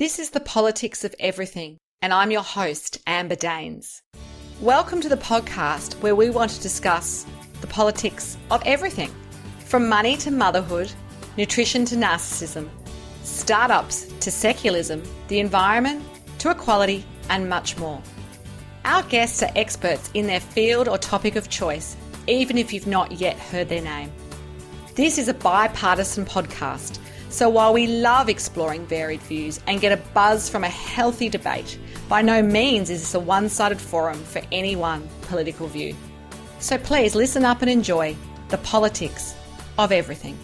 This is the Politics of Everything, and I'm your host, Amber Daines. Welcome to the podcast where we want to discuss the politics of everything, from money to motherhood, nutrition to narcissism, startups to secularism, the environment to equality, and much more. Our guests are experts in their field or topic of choice, even if you've not yet heard their name. This is a bipartisan podcast, so while we love exploring varied views and get a buzz from a healthy debate, by no means is this a one-sided forum for any one political view. So please listen up and enjoy the politics of everything.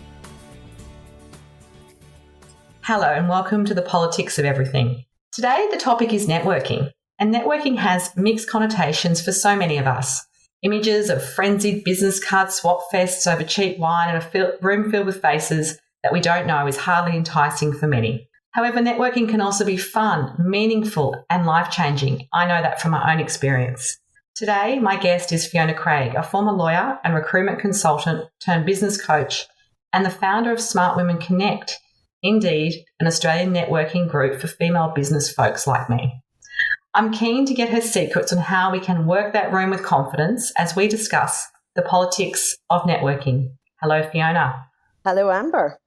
Hello and welcome to the Politics of Everything. Today the topic is networking, and networking has mixed connotations for so many of us. Images of frenzied business card swap fests over cheap wine and a room filled with faces that we don't know is hardly enticing for many. However, networking can also be fun, meaningful, and life-changing. I know that from my own experience. Today, my guest is Fiona Craig, a former lawyer and recruitment consultant turned business coach and the founder of Smart Women Connect, indeed, an Australian networking group for female business folks like me. I'm keen to get her secrets on how we can work that room with confidence as we discuss the politics of networking. Hello, Fiona. Hello, Amber.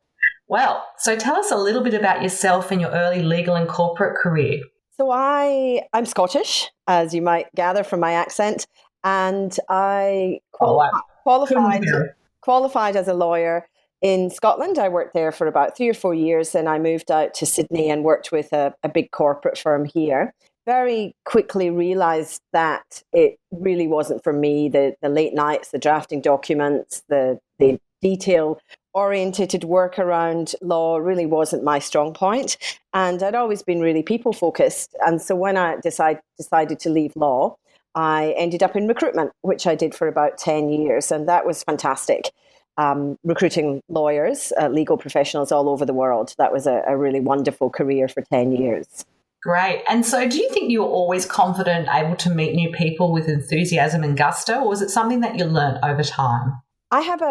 Well, so tell us a little bit about yourself and your early legal and corporate career. So I'm Scottish, as you might gather from my accent, and I qualified as a lawyer in Scotland. I worked there for about 3 or 4 years, and I moved out to Sydney and worked with a big corporate firm here. Very quickly realised that it really wasn't for me. The late nights, the drafting documents, the detail-oriented work around law really wasn't my strong point. And I'd always been really people-focused. And so when I decided to leave law, I ended up in recruitment, which I did for about 10 years. And that was fantastic. Recruiting lawyers, legal professionals all over the world. That was a really wonderful career for 10 years. Great. And so do you think you were always confident, able to meet new people with enthusiasm and gusto, or was it something that you learnt over time? I have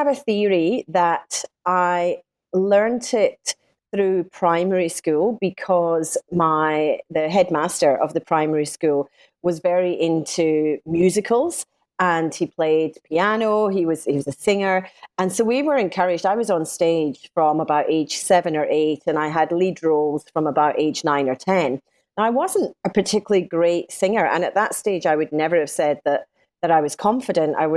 a theory that I learned it through primary school because the headmaster of the primary school was very into musicals and he played piano. He was a singer, and so we were encouraged. I was on stage from about age 7 or 8, and I had lead roles from about age 9 or 10. Now, I wasn't a particularly great singer, and at that stage, I would never have said that I was confident. I'm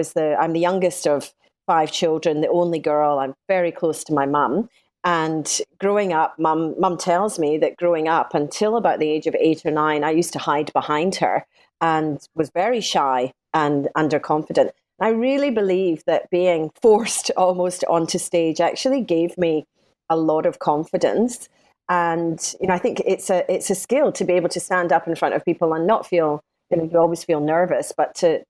the youngest of 5 children, the only girl. I'm very close to my mum. And growing up, mum tells me that growing up until about the age of 8 or 9, I used to hide behind her and was very shy and underconfident. I really believe that being forced almost onto stage actually gave me a lot of confidence. And, I think it's a skill to be able to stand up in front of people and not feel, you always feel nervous, but to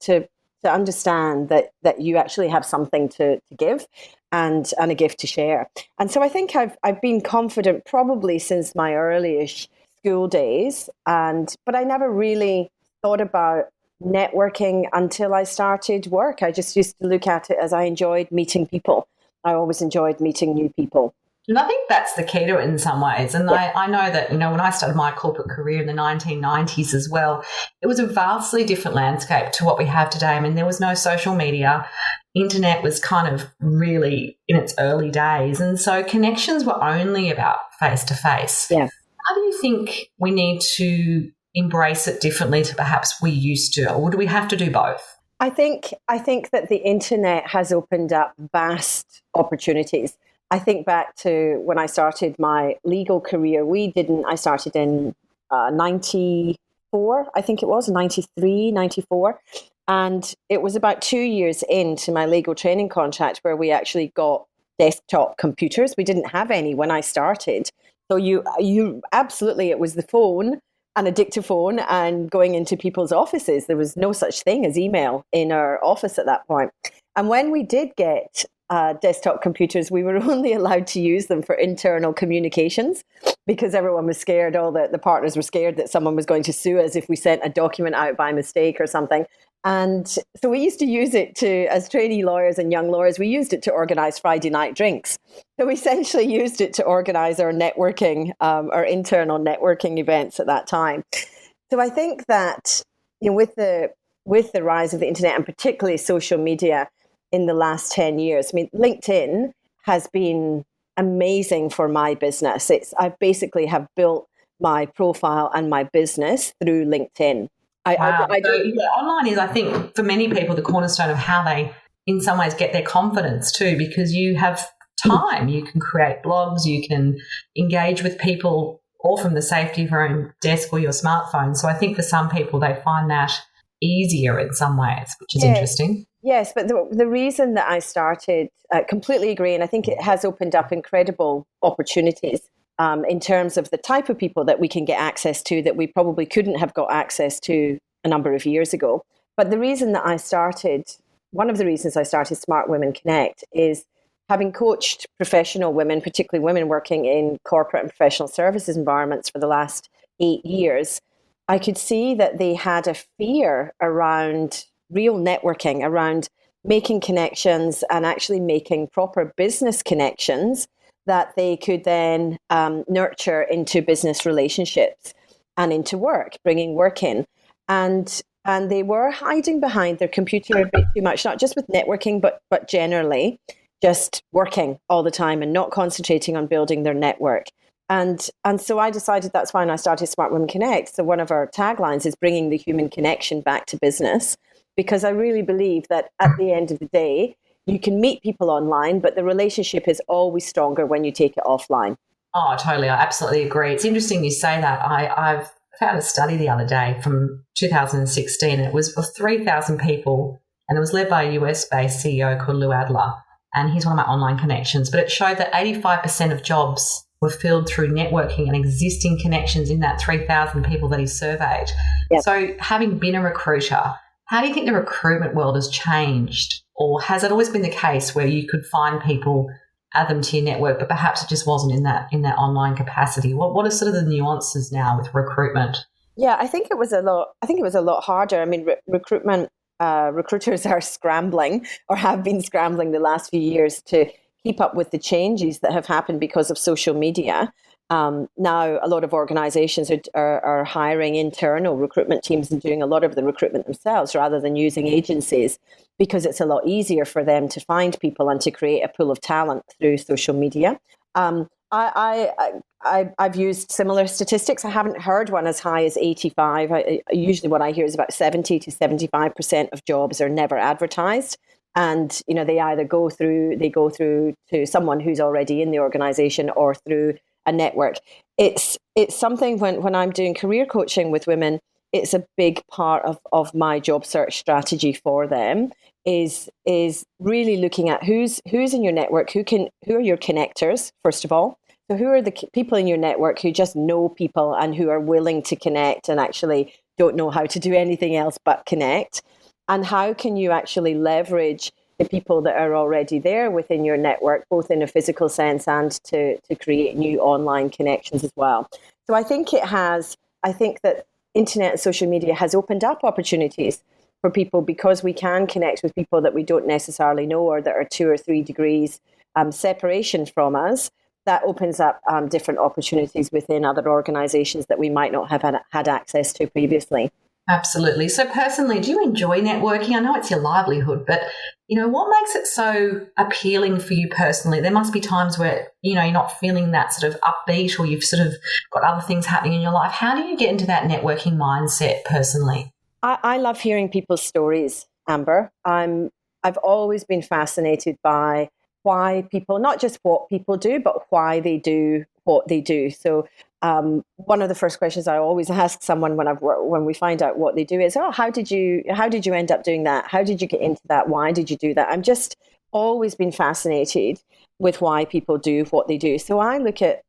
understand that you actually have something to give and a gift to share. And so I think I've been confident probably since my early-ish school days, but I never really thought about networking until I started work. I just used to look at it as I enjoyed meeting people. I always enjoyed meeting new people. And I think that's the key to it in some ways. And yeah. I know that, when I started my corporate career in the 1990s as well, it was a vastly different landscape to what we have today. I mean, there was no social media. Internet was kind of really in its early days. And so connections were only about face-to-face. Yeah. How do you think we need to embrace it differently to perhaps we used to, or do we have to do both? I think that the internet has opened up vast opportunities. I think back to when I started my legal career. I started in 94, I think it was, 93, 94. And it was about 2 years into my legal training contract where we actually got desktop computers. We didn't have any when I started. So you absolutely, it was the phone and a dictaphone and going into people's offices. There was no such thing as email in our office at that point. And when we did get desktop computers, we were only allowed to use them for internal communications because everyone was scared, all the partners were scared that someone was going to sue us if we sent a document out by mistake or something. And so we used to use it to, as trainee lawyers and young lawyers, we used it to organize Friday night drinks. So we essentially used it to organize our networking, our internal networking events at that time. So I think that, with the rise of the internet and particularly social media in the last 10 years, I mean, LinkedIn has been amazing for my business. I basically have built my profile and my business through LinkedIn. Wow. Online is, I think, for many people, the cornerstone of how they, in some ways, get their confidence too, because you have time. You can create blogs, you can engage with people all from the safety of your own desk or your smartphone. So I think for some people, they find that easier in some ways, which is interesting. Yes, but the reason that I started, completely agree, and I think it has opened up incredible opportunities in terms of the type of people that we can get access to that we probably couldn't have got access to a number of years ago. But the reason that one of the reasons I started Smart Women Connect is having coached professional women, particularly women working in corporate and professional services environments for the last 8 years, I could see that they had a fear around real networking, around making connections and actually making proper business connections that they could then nurture into business relationships and into work, bringing work in. And they were hiding behind their computer a bit too much, not just with networking, but generally just working all the time and not concentrating on building their network. And so I decided that's why I started Smart Women Connect. So one of our taglines is bringing the human connection back to business, because I really believe that at the end of the day, you can meet people online, but the relationship is always stronger when you take it offline. Oh, totally. I absolutely agree. It's interesting you say that. I've found a study the other day from 2016. It was of 3,000 people, and it was led by a US-based CEO called Lou Adler, and he's one of my online connections. But it showed that 85% of jobs were filled through networking and existing connections in that 3,000 people that he surveyed. Yep. So having been a recruiter, how do you think the recruitment world has changed? Or has it always been the case where you could find people, add them to your network, but perhaps it just wasn't in that online capacity? What are sort of the nuances now with recruitment? Yeah, I think it was a lot harder. I mean, recruitment recruiters are scrambling, or have been scrambling the last few years, to keep up with the changes that have happened because of social media. Now, a lot of organizations are hiring internal recruitment teams and doing a lot of the recruitment themselves rather than using agencies, because it's a lot easier for them to find people and to create a pool of talent through social media. I've used similar statistics. I haven't heard one as high as 85. Usually what I hear is about 70 to 75% of jobs are never advertised. And, they either go through to someone who's already in the organization or through a network. It's something when I'm doing career coaching with women, it's a big part of my job search strategy for them, is really looking at who's in your network, who are your connectors, first of all. So who are the people in your network who just know people and who are willing to connect and actually don't know how to do anything else but connect? And how can you actually leverage the people that are already there within your network, both in a physical sense and to create new online connections as well? So I think that internet and social media has opened up opportunities for people, because we can connect with people that we don't necessarily know, or that are 2 or 3 degrees separation from us. That opens up different opportunities within other organizations that we might not have had access to previously. Absolutely. So personally, do you enjoy networking? I know it's your livelihood, but, what makes it so appealing for you personally? There must be times where, you're not feeling that sort of upbeat, or you've sort of got other things happening in your life. How do you get into that networking mindset personally? I love hearing people's stories, Amber. I've always been fascinated by why people, not just what people do, but why they do what they do. So one of the first questions I always ask someone when we find out what they do is, how did you end up doing that? How did you get into that? Why did you do that? I'm just always been fascinated with why people do what they do. So I look at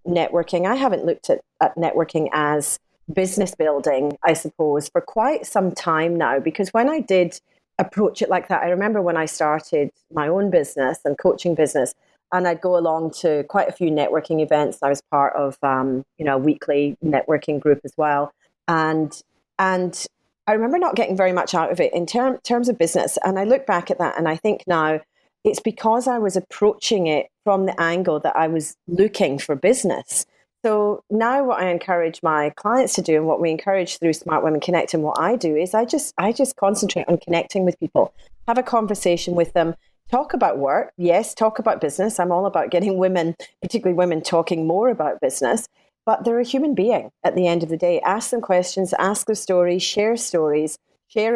networking. I haven't looked at networking as business building, I suppose, for quite some time now, because when I did approach it like that. I remember when I started my own business and coaching business, and I'd go along to quite a few networking events. I was part of, a weekly networking group as well. And I remember not getting very much out of it in terms of business. And I look back at that and I think now it's because I was approaching it from the angle that I was looking for business. So now what I encourage my clients to do, and what we encourage through Smart Women Connect, and what I do is I just concentrate on connecting with people, have a conversation with them, talk about work, yes, talk about business. I'm all about getting women, particularly women, talking more about business, but they're a human being at the end of the day. Ask them questions, ask their stories, share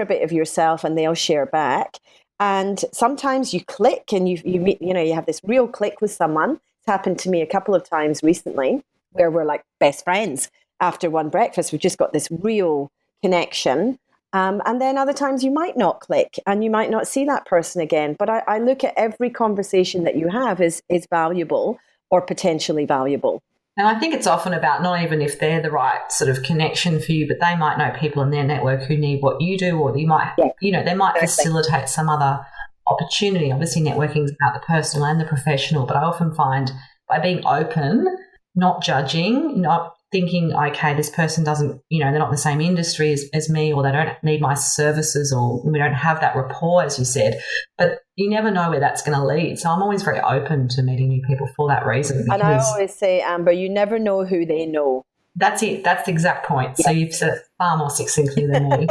a bit of yourself and they'll share back. And sometimes you click and you meet, you have this real click with someone. It's happened to me a couple of times recently, where we're like best friends after one breakfast. We've just got this real connection. And then other times you might not click and you might not see that person again. But I look at every conversation that you have is valuable or potentially valuable. And I think it's often about not even if they're the right sort of connection for you, but they might know people in their network who need what you do, or you might, they might facilitate some other opportunity. Obviously, networking is about the personal and the professional, but I often find by being open, not judging, not thinking, okay, this person doesn't, they're not in the same industry as me, or they don't need my services, or we don't have that rapport, as you said. But you never know where that's going to lead. So I'm always very open to meeting new people for that reason. And I always say, Amber, you never know who they know. That's it. That's the exact point. Yeah. So you've said it far more succinctly than me.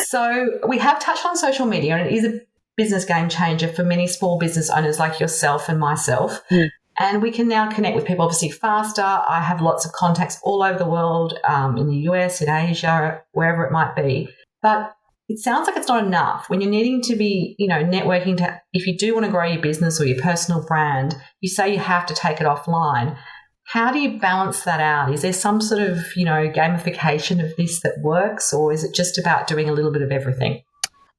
So we have touched on social media, and it is a business game changer for many small business owners like yourself and myself. Mm. And we can now connect with people obviously faster. I have lots of contacts all over the world, in the US, in Asia, wherever it might be. But it sounds like it's not enough. When you're needing to be, networking to, if you do want to grow your business or your personal brand, you say you have to take it offline. How do you balance that out? Is there some sort of, gamification of this that works, or is it just about doing a little bit of everything?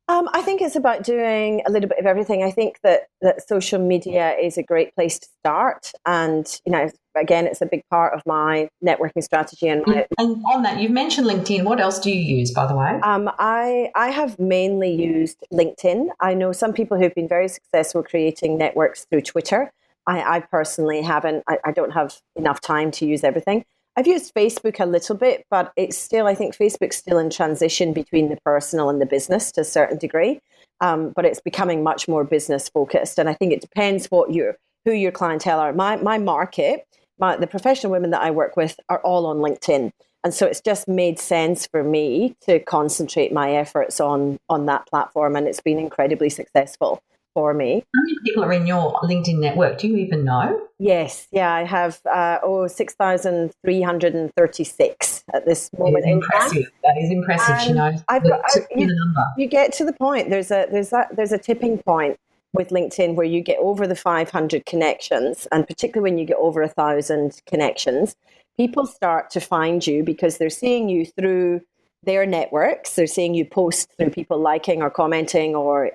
I think it's about doing a little bit of everything. I think that social media is a great place to start. And, again, it's a big part of my networking strategy. And on that, you've mentioned LinkedIn. What else do you use, by the way? I have mainly used LinkedIn. I know some people who've been very successful creating networks through Twitter. I personally haven't. I don't have enough time to use everything. I've used Facebook a little bit, but it's still, I think Facebook's still in transition between the personal and the business to a certain degree. But it's becoming much more business focused. And I think it depends who your clientele are. My market, the professional women that I work with are all on LinkedIn. And so it's just made sense for me to concentrate my efforts on that platform. And it's been incredibly successful for me. How many people are in your LinkedIn network? Do you even know? Yes. Yeah, I have 6,336 at this moment. That is impressive. That is impressive. You get to the point. There's a tipping point with LinkedIn where you get over the 500 connections, and particularly when you get over 1,000 connections, people start to find you because they're seeing you through their networks. They're seeing you post through people liking or commenting or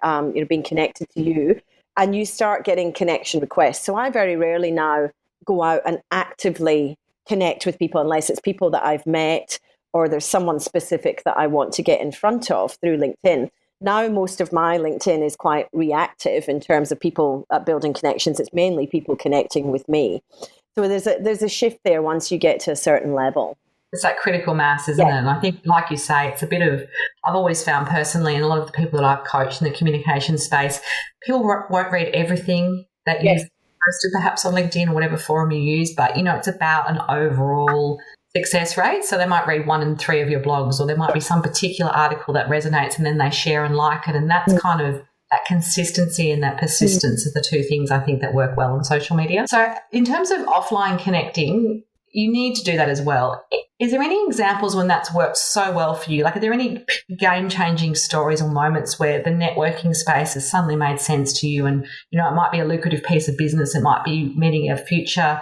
being connected to you, and you start getting connection requests. So I very rarely now go out and actively connect with people unless it's people that I've met or there's someone specific that I want to get in front of through LinkedIn. Now most of my LinkedIn is quite reactive in terms of people building connections. It's mainly people connecting with me. So there's a shift there once you get to a certain level. It's that critical mass, isn't it? And I think, like you say, it's a bit of, I've always found personally, and a lot of the people that I've coached in the communication space, people won't read everything that you've posted perhaps on LinkedIn or whatever forum you use, but, it's about an overall success rate. So they might read 1 in 3 of your blogs, or there might be some particular article that resonates and then they share and like it. And that's kind of that consistency and that persistence are the two things I think that work well on social media. So in terms of offline connecting, you need to do that as well. Is there any examples when that's worked so well for you? Like, are there any game-changing stories or moments where the networking space has suddenly made sense to you? And, it might be a lucrative piece of business. It might be meeting a future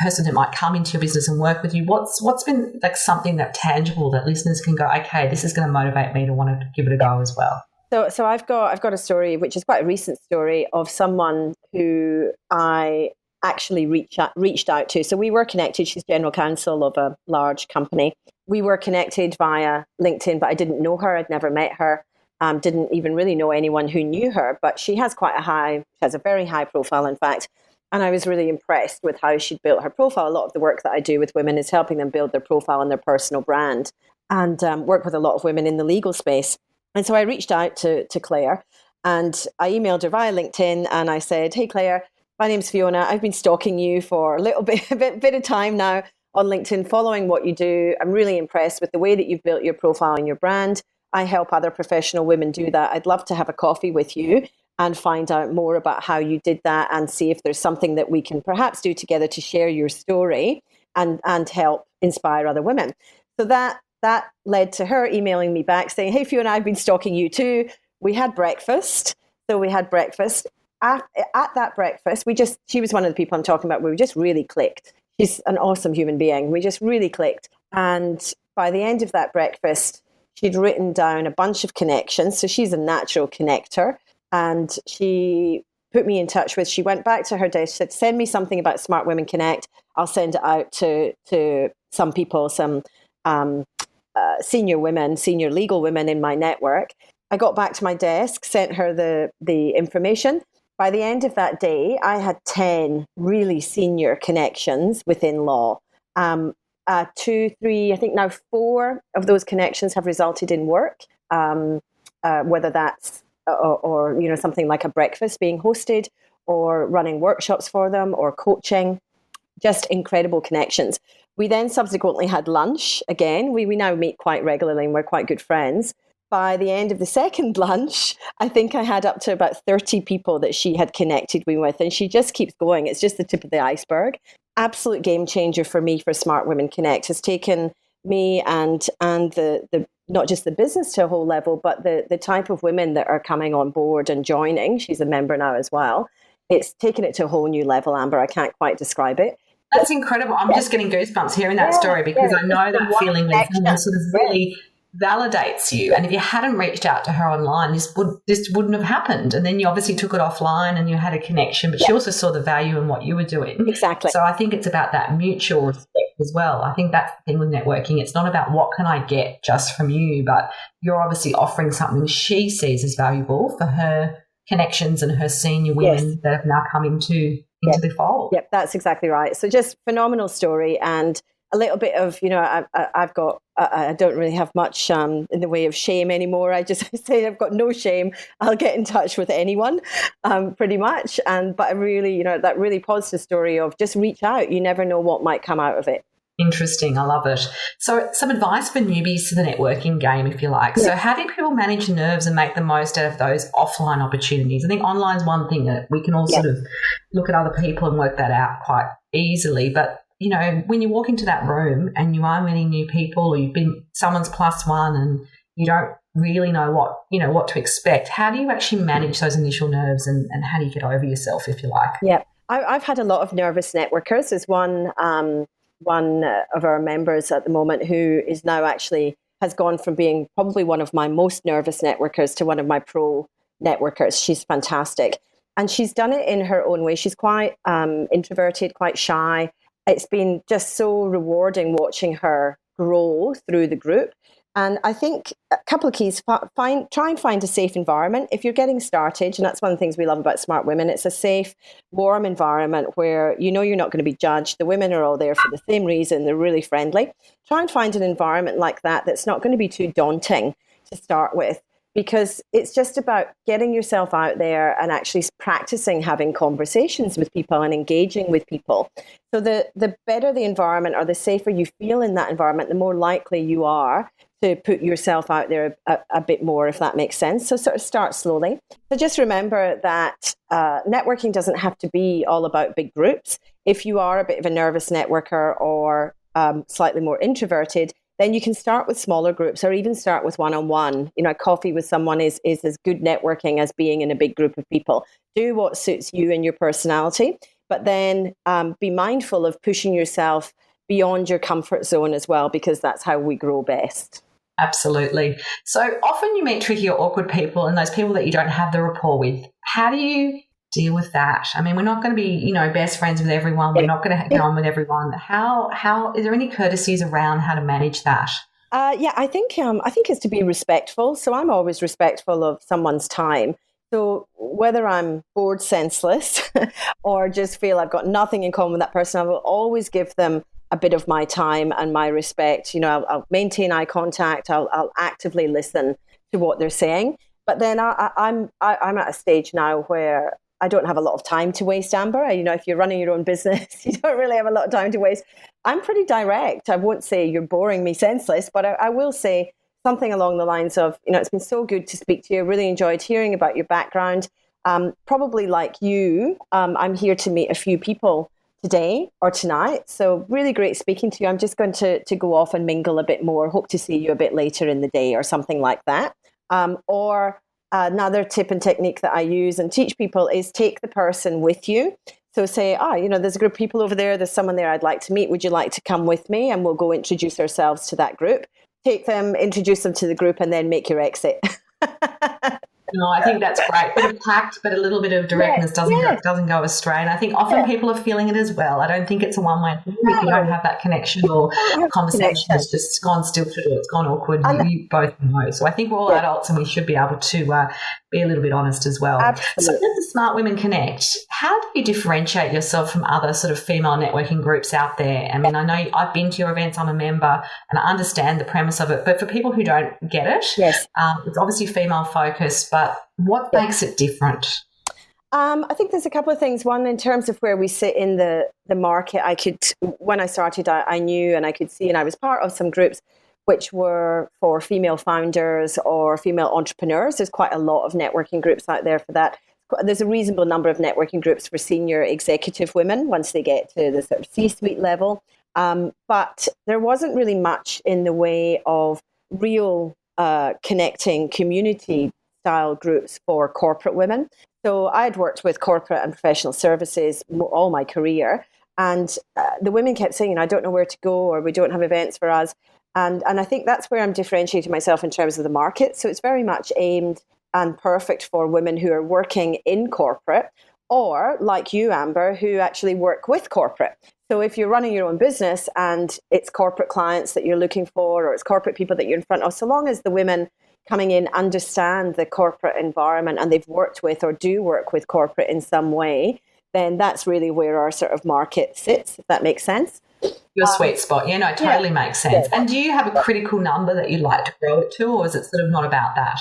person that might come into your business and work with you. What's been like something that tangible that listeners can go, okay, this is going to motivate me to want to give it a go as well? So I've got a story, which is quite a recent story, of someone who I actually reached out to. So we were connected. She's general counsel of a large company. We were connected via LinkedIn, but I didn't know her. I'd never met her. didn't even really know anyone who knew her, but she has a very high profile, in fact. And I was really impressed with how she'd built her profile. A lot of the work that I do with women is helping them build their profile and their personal brand, and work with a lot of women in the legal space. And so I reached out to Claire, and I emailed her via LinkedIn, and I said, "Hey, Claire, my name's Fiona. I've been stalking you for a little bit of time now on LinkedIn, following what you do. I'm really impressed with the way that you've built your profile and your brand. I help other professional women do that. I'd love to have a coffee with you and find out more about how you did that, and see if there's something that we can perhaps do together to share your story and help inspire other women." So that led to her emailing me back saying, "Hey, Fiona, I've been stalking you too." We had breakfast. So we had breakfast. At that breakfast, she was one of the people I'm talking about. We just really clicked. She's an awesome human being. We just really clicked. And by the end of that breakfast, she'd written down a bunch of connections. So she's a natural connector. And she put me in touch with, she went back to her desk, said, "Send me something about Smart Women Connect. I'll send it out to some people, some senior legal women in my network." I got back to my desk, sent her the information. By the end of that day, I had 10 really senior connections within law. 2, 3, I think now 4 of those connections have resulted in work, whether that's or something like a breakfast being hosted, or running workshops for them, or coaching. Just incredible connections. We then subsequently had lunch again. We now meet quite regularly, and we're quite good friends. By the end of the second lunch, I think I had up to about 30 people that she had connected me with, and she just keeps going. It's just the tip of the iceberg. Absolute game changer for me for Smart Women Connect. Has taken me and the not just the business to a whole level, but the type of women that are coming on board and joining. She's a member now as well. It's taken it to a whole new level, Amber. I can't quite describe it. That's incredible. I'm just getting goosebumps hearing that story, because I know that feeling when someone sort of really validates you. And if you hadn't reached out to her online, this wouldn't have happened. And then you obviously took it offline and you had a connection, but she also saw the value in what you were doing. Exactly. So I think it's about that mutual respect as well. I think that's the thing with networking. It's not about what can I get just from you, but you're obviously offering something she sees as valuable for her connections and her senior women that have now come into the fold. Yep, that's exactly right. So just phenomenal story, and a little bit of, I don't really have much in the way of shame anymore. I just say I've got no shame. I'll get in touch with anyone, pretty much. But I really, that really positive story of just reach out. You never know what might come out of it. Interesting. I love it. So some advice for newbies to the networking game, if you like. Yeah. So how do people manage nerves and make the most out of those offline opportunities? I think online is one thing that we can all sort of look at other people and work that out quite easily. But, when you walk into that room and you are meeting new people, or you've been someone's +1 and you don't really know what to expect, how do you actually manage those initial nerves and how do you get over yourself, if you like? Yeah, I've had a lot of nervous networkers. There's one of our members at the moment who is now actually has gone from being probably one of my most nervous networkers to one of my pro networkers. She's fantastic. And she's done it in her own way. She's quite introverted, quite shy. It's been just so rewarding watching her grow through the group. And I think a couple of keys, try and find a safe environment. If you're getting started, and that's one of the things we love about Smart Women, it's a safe, warm environment where you're not going to be judged. The women are all there for the same reason. They're really friendly. Try and find an environment like that that's not going to be too daunting to start with, because it's just about getting yourself out there and actually practicing having conversations with people and engaging with people. So the better the environment, or the safer you feel in that environment, the more likely you are to put yourself out there a bit more, if that makes sense. So sort of start slowly. So just remember that networking doesn't have to be all about big groups. If you are a bit of a nervous networker or slightly more introverted, then you can start with smaller groups, or even start with one-on-one. Coffee with someone is as good networking as being in a big group of people. Do what suits you and your personality, but then be mindful of pushing yourself beyond your comfort zone as well, because that's how we grow best. Absolutely. So often you meet tricky or awkward people, and those people that you don't have the rapport with. How do you deal with that? I mean, we're not going to be, best friends with everyone. We're not going to get on with everyone. How is there any courtesies around how to manage that? Yeah, I think it's to be respectful. So I'm always respectful of someone's time. So whether I'm bored senseless or just feel I've got nothing in common with that person, I will always give them a bit of my time and my respect. I'll maintain eye contact. I'll actively listen to what they're saying. But then I'm at a stage now where I don't have a lot of time to waste, Amber. If you're running your own business, you don't really have a lot of time to waste. I'm pretty direct. I won't say you're boring me senseless, but I will say something along the lines of, it's been so good to speak to you. I really enjoyed hearing about your background. Probably like you, I'm here to meet a few people today or tonight. So really great speaking to you. I'm just going to go off and mingle a bit more. Hope to see you a bit later in the day or something like that. Or another tip and technique that I use and teach people is take the person with you. So say, there's a group of people over there. There's someone there I'd like to meet. Would you like to come with me? And we'll go introduce ourselves to that group. Take them, introduce them to the group, and then make your exit. No, I think that's great. Bit of tact, but a little bit of directness doesn't go astray. And I think often people are feeling it as well. I don't think it's a one-way thing. If you don't have that connection or conversation has just gone stilted or it's gone awkward, you both know. So I think we're all adults and we should be able to be a little bit honest as well. Absolutely. So with the Smart Women Connect, how do you differentiate yourself from other sort of female networking groups out there? I mean, I know I've been to your events, I'm a member, and I understand the premise of it. But for people who don't get it, it's obviously female focused, but what makes it different? I think there's a couple of things. One, in terms of where we sit in the market, when I started, I knew and I could see, and I was part of some groups which were for female founders or female entrepreneurs. There's quite a lot of networking groups out there for that. There's a reasonable number of networking groups for senior executive women once they get to the sort of C-suite level. But there wasn't really much in the way of real connecting community style groups for corporate women. So I'd worked with corporate and professional services all my career. And the women kept saying, I don't know where to go, or we don't have events for us. And I think that's where I'm differentiating myself in terms of the market. So it's very much aimed and perfect for women who are working in corporate or like you, Amber, who actually work with corporate. So if you're running your own business and it's corporate clients that you're looking for or it's corporate people that you're in front of, so long as the women coming in understand the corporate environment and they've worked with or do work with corporate in some way, then that's really where our sort of market sits, if that makes sense. Your sweet spot. Yeah, no, it totally makes sense. And do you have a critical number that you'd like to grow it to, or is it sort of not about that?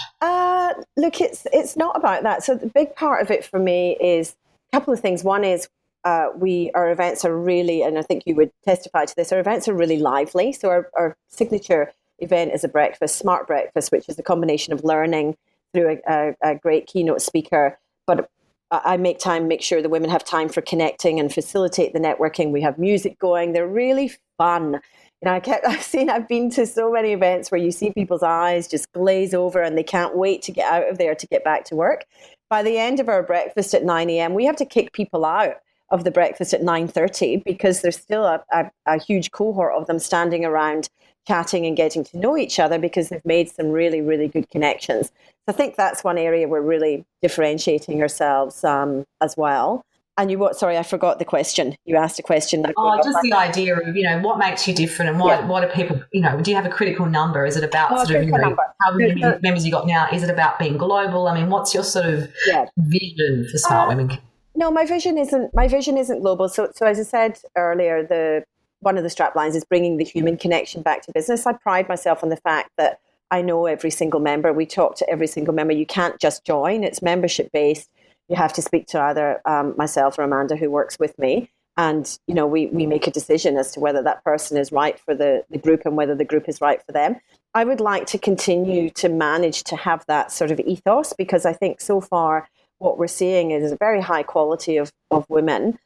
Look, it's not about that. So the big part of it for me is a couple of things. One is our events are really, and I think you would testify to this, our events are really lively. So our signature event is a breakfast, smart breakfast, which is a combination of learning through a great keynote speaker, but I make sure the women have time for connecting and facilitate the networking. We have music going. They're really fun. I've been to so many events where you see people's eyes just glaze over and they can't wait to get out of there to get back to work. By the end of our breakfast at 9 a.m., we have to kick people out of the breakfast at 9:30 because there's still a huge cohort of them standing around chatting and getting to know each other because they've made some really, really good connections. So I think that's one area we're really differentiating ourselves as well. And I forgot the question. You asked a question. Just the idea of, what makes you different and what are people, do you have a critical number? Is it about how many members you got now? Is it about being global? I mean, what's your sort of vision for Smart Women? No, my vision isn't global. So as I said earlier, one of the strap lines is bringing the human connection back to business. I pride myself on the fact that I know every single member. We talk to every single member. You can't just join. It's membership based. You have to speak to either myself or Amanda, who works with me. And, we make a decision as to whether that person is right for the group and whether the group is right for them. I would like to continue to manage to have that sort of ethos because I think so far what we're seeing is a very high quality of women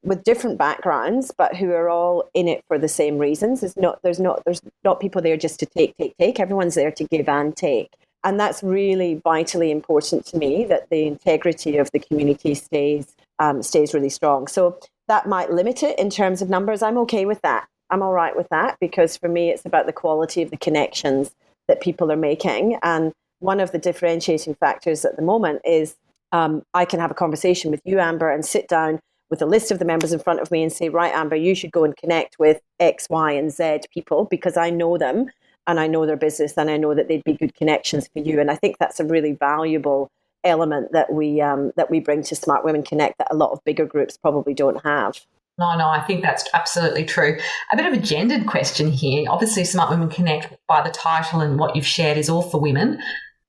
with different backgrounds, but who are all in it for the same reasons. There's not people there just to take. Everyone's there to give and take. And that's really vitally important to me, that the integrity of the community stays really strong. So that might limit it in terms of numbers. I'm okay with that. I'm all right with that because for me, it's about the quality of the connections that people are making. And one of the differentiating factors at the moment is I can have a conversation with you, Amber, and sit down with a list of the members in front of me and say, right, Amber, you should go and connect with X, Y, and Z people because I know them and I know their business, and I know that they'd be good connections for you. And I think that's a really valuable element that we bring to Smart Women Connect that a lot of bigger groups probably don't have. No, I think that's absolutely true. A bit of a gendered question here. Obviously, Smart Women Connect, by the title and what you've shared, is all for women.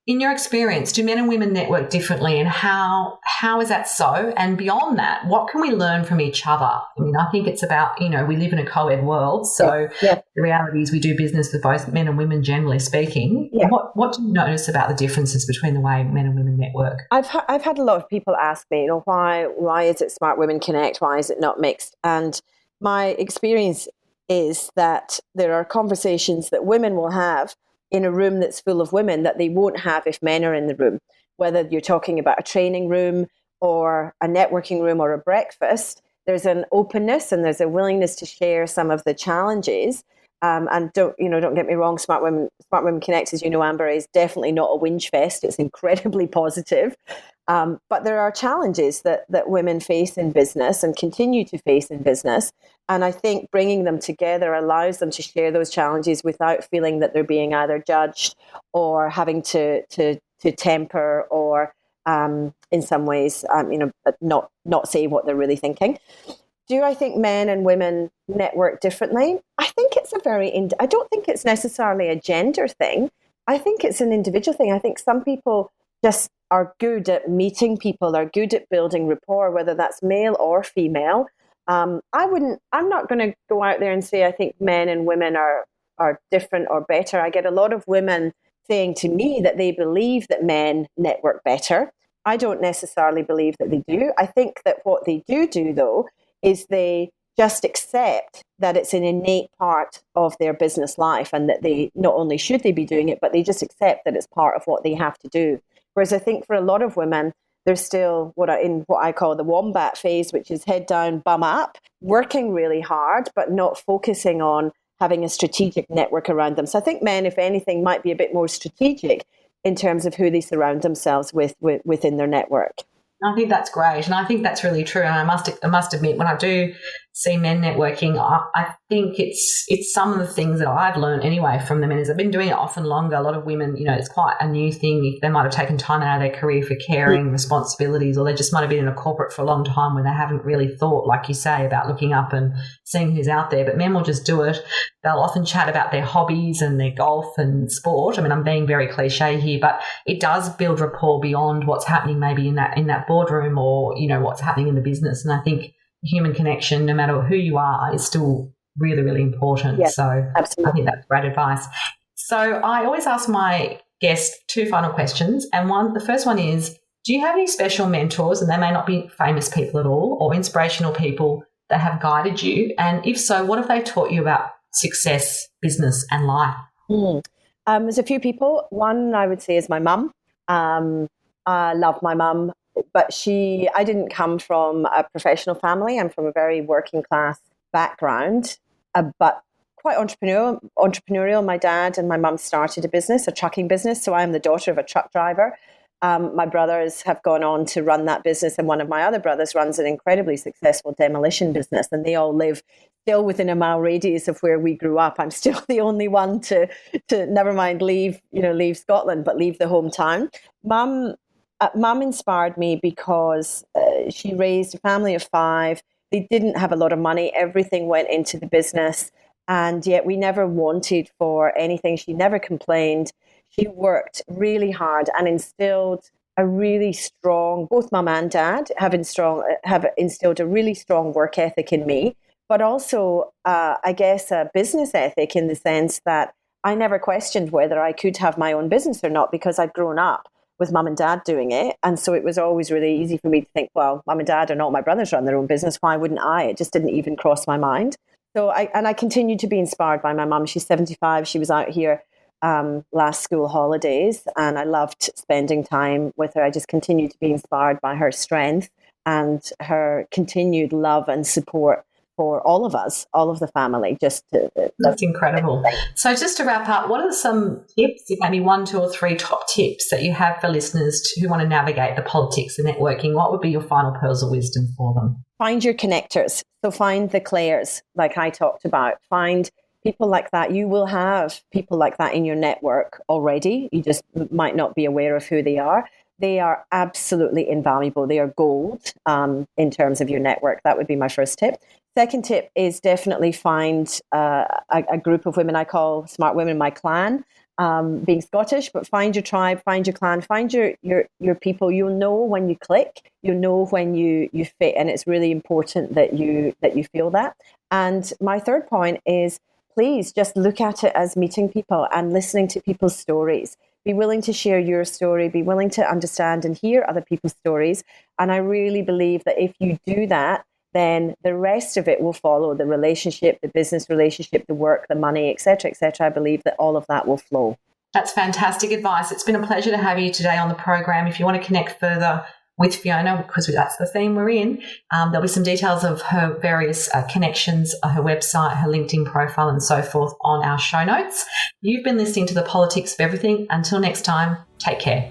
In your experience, do men and women network differently, and how is that so? And beyond that, what can we learn from each other? I mean, I think it's about, we live in a co-ed world, so Yeah. The reality is we do business with both men and women, generally speaking. Yeah. What do you notice about the differences between the way men and women network? I've had a lot of people ask me, why is it Smart Women Connect? Why is it not mixed? And my experience is that there are conversations that women will have in a room that's full of women that they won't have if men are in the room. Whether you're talking about a training room or a networking room or a breakfast, there's an openness and there's a willingness to share some of the challenges. And don't get me wrong, Smart Women Connect, as you know, Amber, is definitely not a whinge fest. It's incredibly positive. But there are challenges that women face in business and continue to face in business. And I think bringing them together allows them to share those challenges without feeling that they're being either judged or having to temper or in some ways, not say what they're really thinking. Do I think men and women network differently? I think it's I don't think it's necessarily a gender thing. I think it's an individual thing. I think some people just are good at meeting people, are good at building rapport, whether that's male or female. I'm not going to go out there and say I think men and women are different or better. I get a lot of women saying to me that they believe that men network better. I don't necessarily believe that they do. I think that what they do though, is they just accept that it's an innate part of their business life and that they not only should they be doing it, but they just accept that it's part of what they have to do. Whereas I think for a lot of women, they're still in what I call the wombat phase, which is head down, bum up, working really hard, but not focusing on having a strategic network around them. So I think men, if anything, might be a bit more strategic in terms of who they surround themselves with within their network. I think that's great, and I think that's really true. And I must admit, when I do see men networking, I think it's some of the things that I've learned anyway from the men. As I've been doing it often longer. A lot of women, it's quite a new thing. They might have taken time out of their career for caring responsibilities, or they just might have been in a corporate for a long time where they haven't really thought, like you say, about looking up and seeing who's out there. But men will just do it. They'll often chat about their hobbies and their golf and sport. I mean, I'm being very cliche here, but it does build rapport beyond what's happening maybe in that boardroom or, what's happening in the business. And I think human connection, no matter who you are, is still really, really important. Yes, so absolutely. I think that's great advice. So I always ask my guests two final questions. And the first one is, do you have any special mentors, and they may not be famous people at all, or inspirational people that have guided you? And if so, what have they taught you about success, business and life? There's a few people. One I would say is my mum. I love my mum, but I didn't come from a professional family. I'm from a very working class background, but quite entrepreneurial. My dad and my mum started a trucking business. So I'm the daughter of a truck driver. My brothers have gone on to run that business, and one of my other brothers runs an incredibly successful demolition business, and they all live still within a mile radius of where we grew up. I'm still the only one to never mind leave Scotland, but leave the hometown. Mum inspired me because she raised a family of 5. They didn't have a lot of money. Everything went into the business, and yet we never wanted for anything. She never complained. She worked really hard and instilled a really strong, both mum and dad have instilled a really strong work ethic in me, but also, I guess, a business ethic in the sense that I never questioned whether I could have my own business or not because I'd grown up with mum and dad doing it. And so it was always really easy for me to think, well, mum and dad and all my brothers run their own business. Why wouldn't I? It just didn't even cross my mind. So I continue to be inspired by my mum. She's 75. She was out here last school holidays, and I loved spending time with her. I just continue to be inspired by her strength and her continued love and support for all of us, all of the family. That's incredible. So just to wrap up, what are some tips, maybe 1, 2 or 3 top tips that you have for listeners who want to navigate the politics of networking? What would be your final pearls of wisdom for them? Find your connectors. So find the Claires, like I talked about. Find people like that, you will have people like that in your network already. You just might not be aware of who they are. They are absolutely invaluable. They are gold in terms of your network. That would be my first tip. Second tip is definitely find a group of women I call smart women, my clan. Being Scottish, but find your tribe, find your clan, find your people. You'll know when you click, you'll know when you fit, and it's really important that you feel that. And my third point is, please just look at it as meeting people and listening to people's stories. Be willing to share your story, be willing to understand and hear other people's stories. And I really believe that if you do that, then the rest of it will follow: the relationship, the business relationship, the work, the money, etc., etc. I believe that all of that will flow. That's fantastic advice. It's been a pleasure to have you today on the program. If you want to connect further with Fiona, because that's the theme we're in, there'll be some details of her various connections, her website, her LinkedIn profile, and so forth on our show notes. You've been listening to The Politics of Everything. Until next time, take care.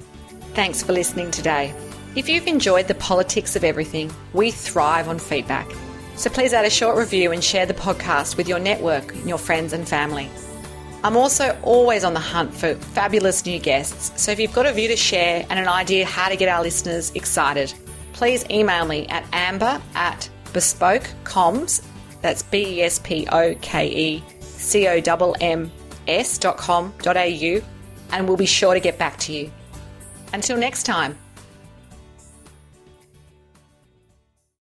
Thanks for listening today. If you've enjoyed The Politics of Everything, we thrive on feedback. So please add a short review and share the podcast with your network, your friends and family. I'm also always on the hunt for fabulous new guests, so if you've got a view to share and an idea how to get our listeners excited, please email me at amber@bespokecomms, that's BESPOKECOMMS.com.au, and we'll be sure to get back to you. Until next time.